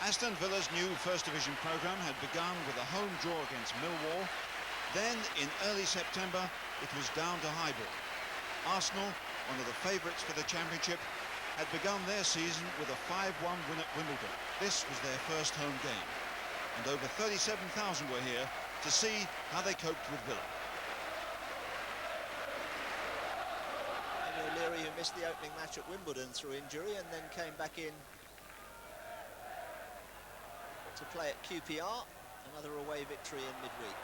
Aston Villa's new First Division programme had begun with a home draw against Millwall. Then, in early September, it was down to Highbury. Arsenal, one of the favourites for the Championship, had begun their season with a 5-1 win at Wimbledon. This was their first home game. And over 37,000 were here to see how they coped with Villa. O'Leary, who missed the opening match at Wimbledon through injury and then came back in to play at QPR, another away victory in midweek.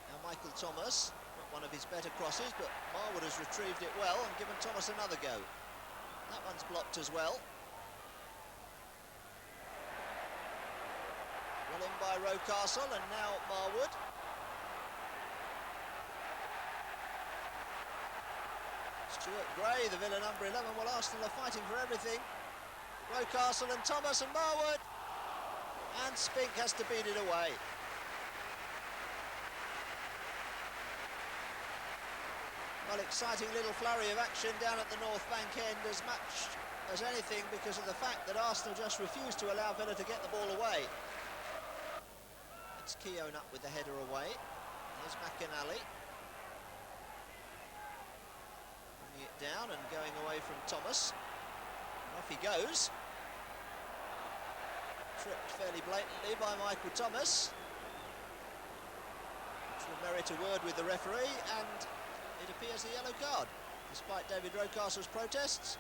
Now Michael Thomas, not one of his better crosses, but Marwood has retrieved it well and given Thomas another go. That one's blocked as well. Well in by Rocastle, and now Marwood. Stuart Gray, the Villa number 11. Well, Arsenal are fighting for everything. Rocastle and Thomas and Marwood, and Spink has to beat it away. Well, exciting little flurry of action down at the North Bank end, as much as anything because of the fact that Arsenal just refused to allow Villa to get the ball away. It's Keown up with the header away. Here's McInally. Bringing it down and going away from Thomas. Off he goes. Tripped fairly blatantly by Michael Thomas, which will merit a word with the referee, and it appears a yellow card, despite David Rocastle's protests.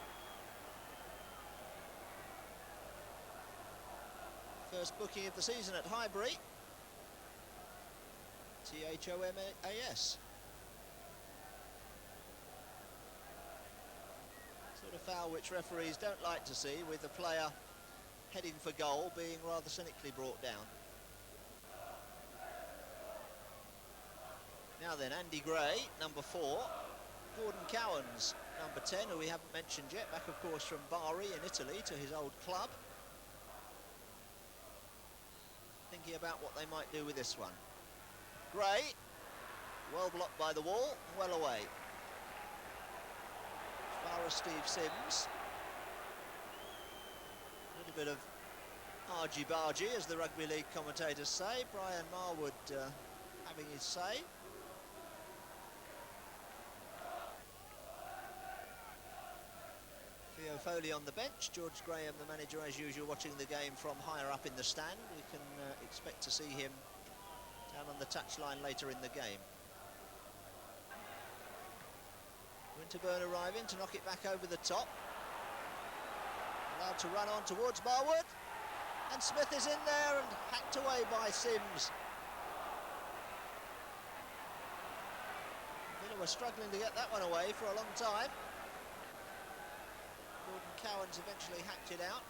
First booking of the season at Highbury. Thomas. Sort of foul which referees don't like to see, with the player heading for goal being rather cynically brought down. Now then, Andy Gray, number 4. Gordon Cowans, number 10, who we haven't mentioned yet, back of course from Bari in Italy to his old club. Thinking about what they might do with this one. Gray, well blocked by the wall, well away. As far as Steve Sims. A little bit of argy-bargy, as the rugby league commentators say. Brian Marwood having his say. Theo Foley on the bench. George Graham, the manager, as usual, watching the game from higher up in the stand. We can expect to see him down on the touchline later in the game. Winterburn arriving to knock it back over the top. Allowed to run on towards Marwood, and Smith is in there and hacked away by Sims. Villa were struggling to get that one away for a long time. Gordon Cowans eventually hacked it out,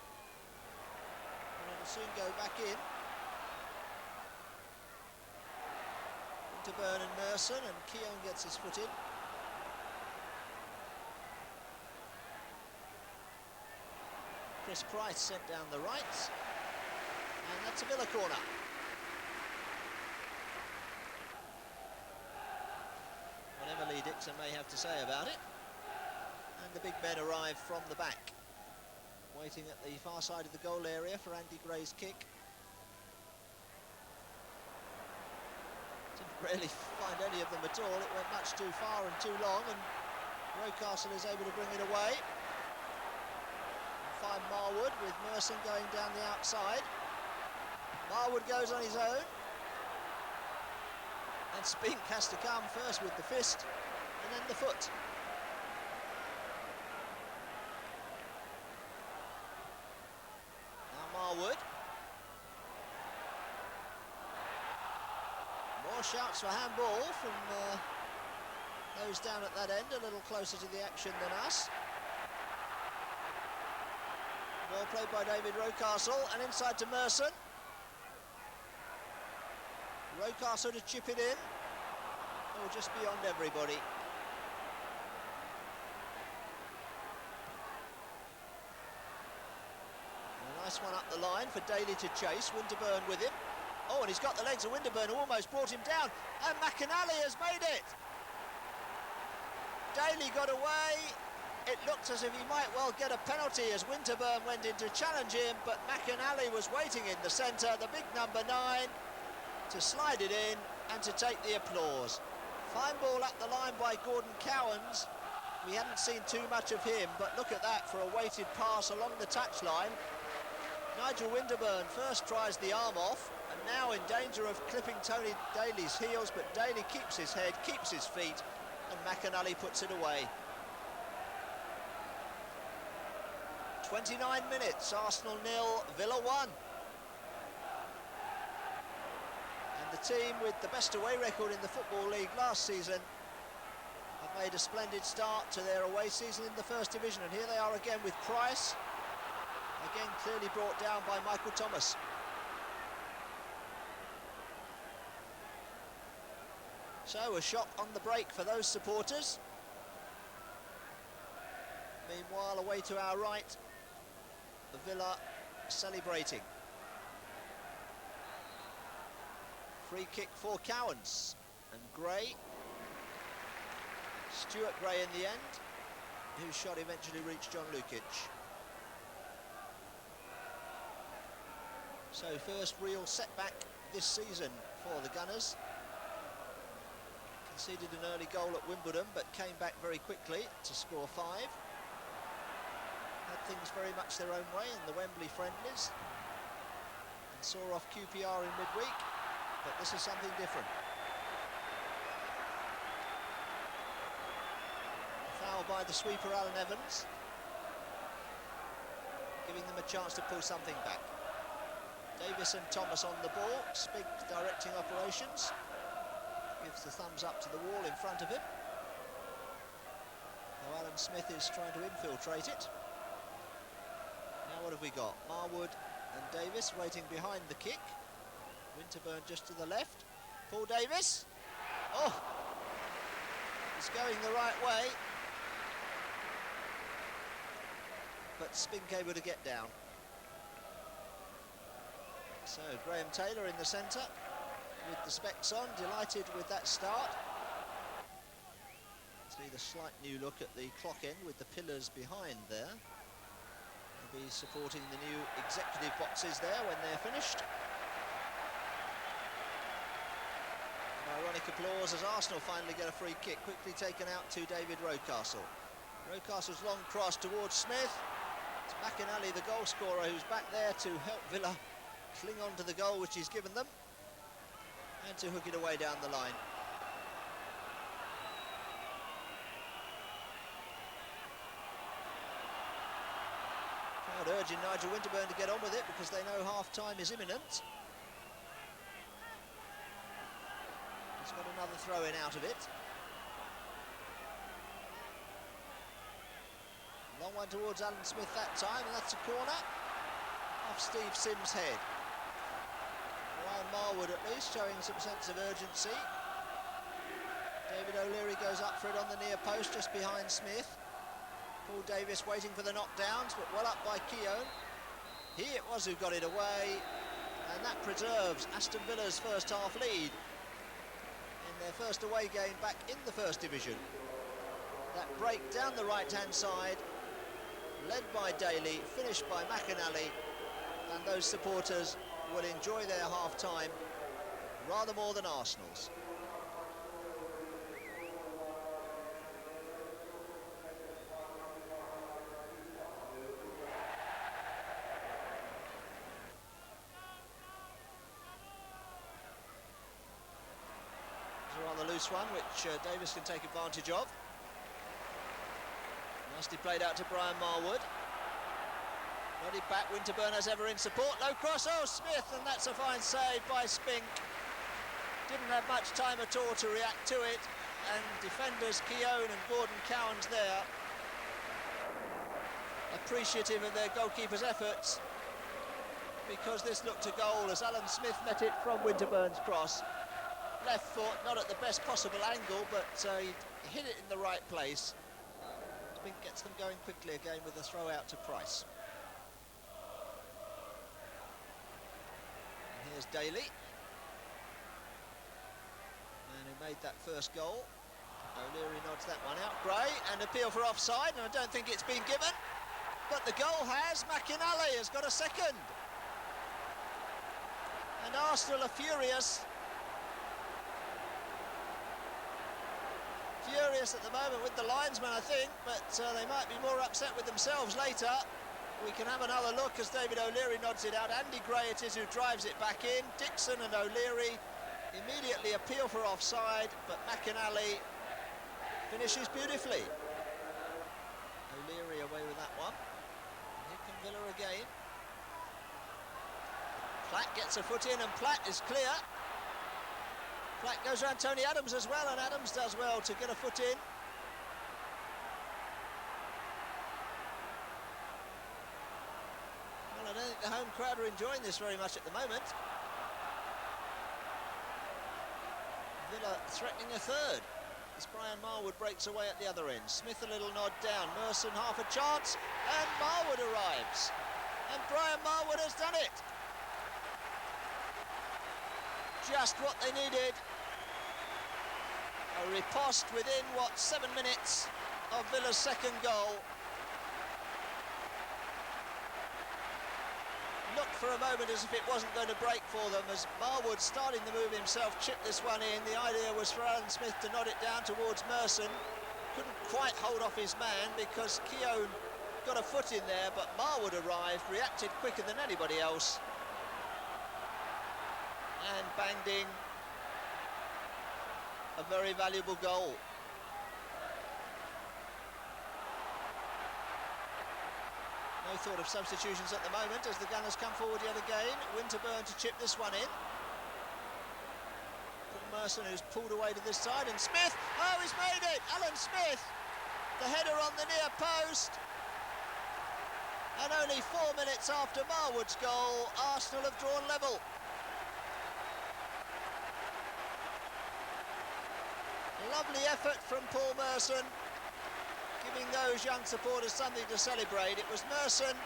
and it'll soon go back in. Winterburn and Merson, and Keown gets his foot in. Chris Price sent down the right, and that's a Villa corner. Whatever Lee Dixon may have to say about it. And the big men arrive from the back, waiting at the far side of the goal area for Andy Gray's kick. Didn't really find any of them at all. It went much too far and too long, and Rocastle is able to bring it away. Find Marwood, with Merson going down the outside. Marwood goes on his own, and Spink has to come first with the fist and then the foot. Now Marwood. More shouts for handball from those down at that end, a little closer to the action than us. Ball played by David Rocastle, and inside to Merson. Rocastle to chip it in. Oh, just beyond everybody. And a nice one up the line for Daly to chase. Winterburn with him. Oh, and he's got the legs of Winterburn, who almost brought him down. And McInally has made it. Daly got away, it looked as if he might well get a penalty as Winterburn went in to challenge him, but McAnally was waiting in the centre, the big number 9, to slide it in and to take the applause. Fine ball up the line by Gordon Cowans. We hadn't seen too much of him, but look at that for a weighted pass along the touchline. Nigel Winterburn first tries the arm off, and now in danger of clipping Tony Daly's heels, but Daly keeps his head, keeps his feet, and McAnally puts it away. 29 minutes, Arsenal 0, Villa 1. And the team with the best away record in the Football League last season have made a splendid start to their away season in the First Division, and here they are again with Price, again clearly brought down by Michael Thomas. So a shot on the break for those supporters. Meanwhile, away to our right, the Villa celebrating. Free kick for Cowans, and Gray, Stuart Gray in the end, whose shot eventually reached John Lukic. So first real setback this season for the Gunners. Conceded an early goal at Wimbledon, but came back very quickly to score 5. Had things very much their own way in the Wembley friendlies, and saw off QPR in midweek, but this is something different. A foul by the sweeper Alan Evans, giving them a chance to pull something back. Davis and Thomas on the ball, Spink directing operations, gives the thumbs up to the wall in front of him. Now Alan Smith is trying to infiltrate it. Now what have we got? Marwood and Davis waiting behind the kick. Winterburn just to the left. Paul Davis. Oh! He's going the right way. But Spink able to get down. So Graham Taylor in the centre with the specs on, delighted with that start. See the slight new look at the clock end with the pillars behind there. They'll be supporting the new executive boxes there when they're finished. An ironic applause as Arsenal finally get a free kick, quickly taken out to David Rocastle. Rocastle's long cross towards Smith. It's McAnally, the goal scorer, who's back there to help Villa cling on to the goal which he's given them, and to hook it away down the line. Crowd urging Nigel Winterburn to get on with it because they know half-time is imminent. He's got another throw-in out of it. Long one towards Alan Smith that time, and that's a corner off Steve Sims' head. Ryan Marwood at least showing some sense of urgency. David O'Leary goes up for it on the near post just behind Smith. Paul Davis waiting for the knockdowns, but well up by Keown. He it was who got it away, and that preserves Aston Villa's first half lead in their first away game back in the First Division. That break down the right-hand side, led by Daly, finished by McAnally, and those supporters will enjoy their half-time rather more than Arsenal's. It's a rather loose one, which Davis can take advantage of. Nicely played out to Brian Marwood. Nodded back, Winterburn as ever in support. Low cross, oh, Smith, and that's a fine save by Spink. Didn't have much time at all to react to it, and defenders Keown and Gordon Cowans there appreciative of their goalkeeper's efforts, because this looked a goal as Alan Smith met it from Winterburn's cross. Left foot, not at the best possible angle, but he hit it in the right place. Spink gets them going quickly again with a throw out to Price. And here's Daly, and who made that first goal. O'Leary nods that one out. Gray, and An appeal for offside, and I don't think it's been given. But the goal has. McInally has got a second. And Arsenal are furious. Furious at the moment with the linesman, I think, but they might be more upset with themselves later. We can have another look as David O'Leary nods it out. Andy Gray it is who drives it back in. Dixon and O'Leary immediately appeal for offside, but McInally finishes beautifully. O'Leary away with that one. Here come Villa again. Platt gets a foot in and Platt is clear. Platt goes around Tony Adams as well, and Adams does well to get a foot in. Well, I don't think the home crowd are enjoying this very much at the moment. Villa threatening a third as Brian Marwood breaks away at the other end. Smith a little nod down, Merson half a chance, and Marwood arrives. And Brian Marwood has done it. Just what they needed. A riposte within, 7 minutes of Villa's second goal. Looked for a moment as if it wasn't going to break for them as Marwood, starting the move himself, chipped this one in. The idea was for Alan Smith to nod it down towards Merson. Couldn't quite hold off his man because Keown got a foot in there, but Marwood arrived, reacted quicker than anybody else, and banged in a very valuable goal. No thought of substitutions at the moment as the Gunners come forward yet again. Winterburn to chip this one in. Paul Merson, who's pulled away to this side, and Smith, oh, he's made it! Alan Smith, the header on the near post. And only 4 minutes after Marwood's goal, Arsenal have drawn level. Lovely effort from Paul Merson, giving those young supporters something to celebrate. It was Merson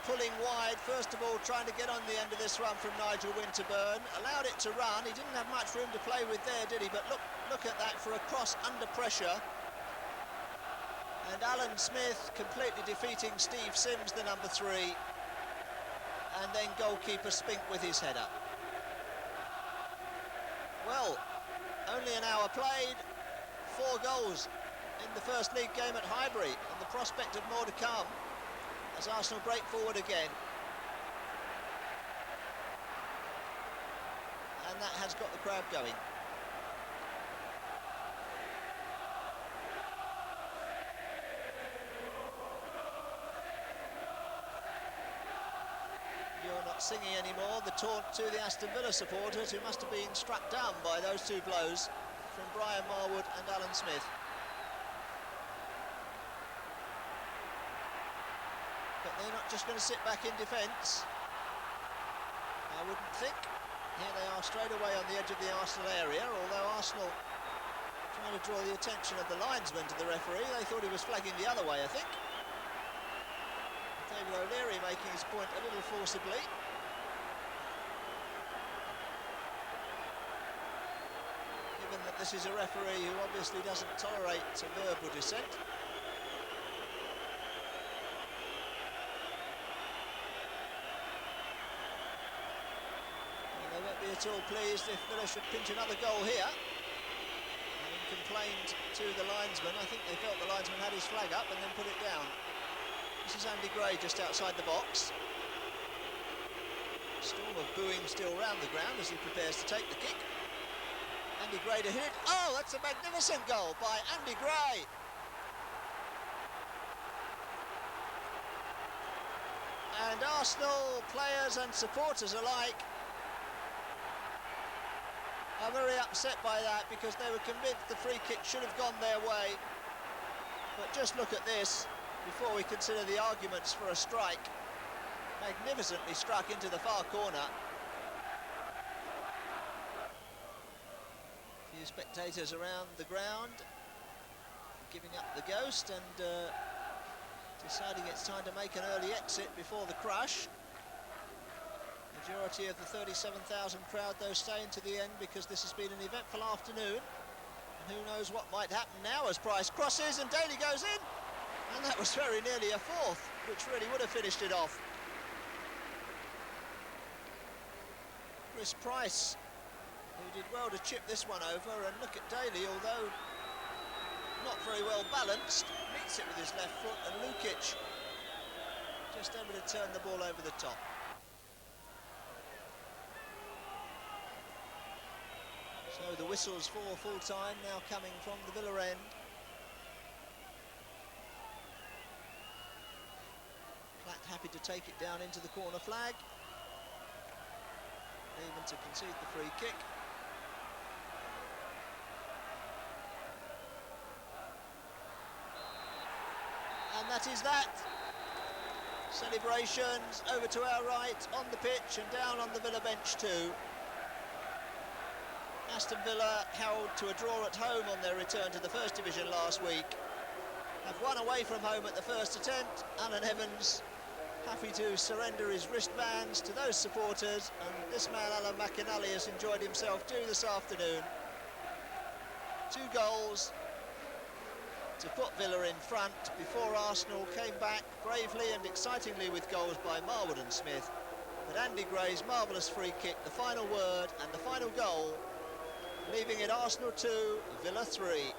pulling wide, first of all trying to get on the end of this run from Nigel Winterburn, allowed it to run. He didn't have much room to play with there, did he? But look at that for a cross under pressure. And Alan Smith completely defeating Steve Sims, the number 3. And then goalkeeper Spink with his header. Well, only an hour played, 4 goals in the first league game at Highbury, and the prospect of more to come as Arsenal break forward again. And that has got the crowd going. You're not singing anymore, the taunt to the Aston Villa supporters, who must have been struck down by those 2 blows from Brian Marwood and Alan Smith. But they're not just going to sit back in defence, I wouldn't think. Here they are straight away on the edge of the Arsenal area, although Arsenal trying to draw the attention of the linesman to the referee. They thought he was flagging the other way, I think. David O'Leary making his point a little forcibly. Given that this is a referee who obviously doesn't tolerate verbal dissent. And they won't be at all pleased if Villa should pinch another goal here. Having complained to the linesman, I think they felt the linesman had his flag up and then put it down. This is Andy Gray just outside the box. Storm of booing still round the ground as he prepares to take the kick. Andy Gray to hit it. Oh, that's a magnificent goal by Andy Gray. And Arsenal players and supporters alike are very upset by that because they were convinced the free kick should have gone their way. But just look at this. Before we consider the arguments for a strike, magnificently struck into the far corner. A few spectators around the ground, giving up the ghost and deciding it's time to make an early exit before the crush. Majority of the 37,000 crowd, though, staying to the end because this has been an eventful afternoon. Who knows what might happen now as Price crosses and Daly goes in. And that was very nearly a fourth, which really would have finished it off. Chris Price, who did well to chip this one over, and look at Daly, although not very well balanced, meets it with his left foot, and Lukic just able to turn the ball over the top. So the whistles for full-time now coming from the Villa end. Platt happy to take it down into the corner flag. Even to concede the free kick. And that is that. Celebrations over to our right, on the pitch and down on the Villa bench too. Aston Villa held to a draw at home on their return to the First Division last week. Have won away from home at the first attempt. Alan Evans happy to surrender his wristbands to those supporters, and this man Alan McInally has enjoyed himself too this afternoon. 2 goals to put Villa in front before Arsenal came back bravely and excitingly with goals by Marwood and Smith. But Andy Gray's marvellous free kick, the final word and the final goal, leaving it Arsenal 2, Villa 3.